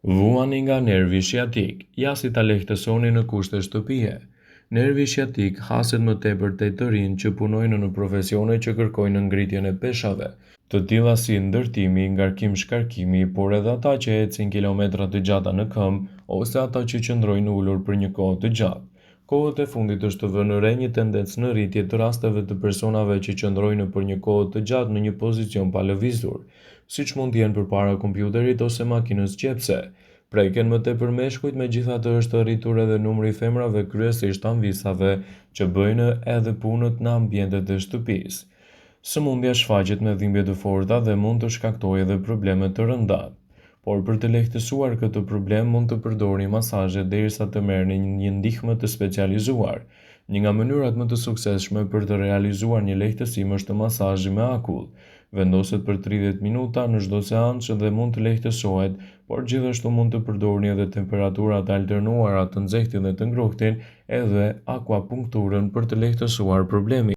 Vuani nga nervi sciatik, ja si ta lehtësoni në kushte shtëpie. Nervi sciatik haset më tepër te të rinj që punojnë në profesione që kërkojnë ngritjen e peshave, të tilla si ndërtimi, ngarkim-shkarkimi, por edhe ata që ecin kilometra të gjata në këmbë ose ata që qëndrojnë ulur për një kohë të gjatë. Kohët e fundit është vënë re një tendencë në rritje të rasteve të personave që qëndrojnë për një kohë të gjatë në një pozicion pa lëvizur, siç mund të jenë përpara kompjuterit ose makinës qepse. Preken më tepër meshkujt, megjithatë është rritur edhe numri i femrave, kryesisht anvisave, që bëjnë edhe punët në ambientet e shtëpisë. Sëmundja shfaqet me dhimbje të forta dhe mund të shkaktojë edhe probleme të rënda. Por për të lehtësuar këtë problem mund të përdorni masazhe derisa të merrni një ndihmë të specializuar. Një nga mënyrat më të suksesshme për të realizuar një lehtësim është masazhi me akull. Vendoset për 30 minuta në çdo seancë dhe mund të lehtësohet, por gjithashtu mund të përdorni edhe temperatura të alternuara të nxehtin dhe të ngrohtin, edhe akupunkturën për të lehtësuar problemin.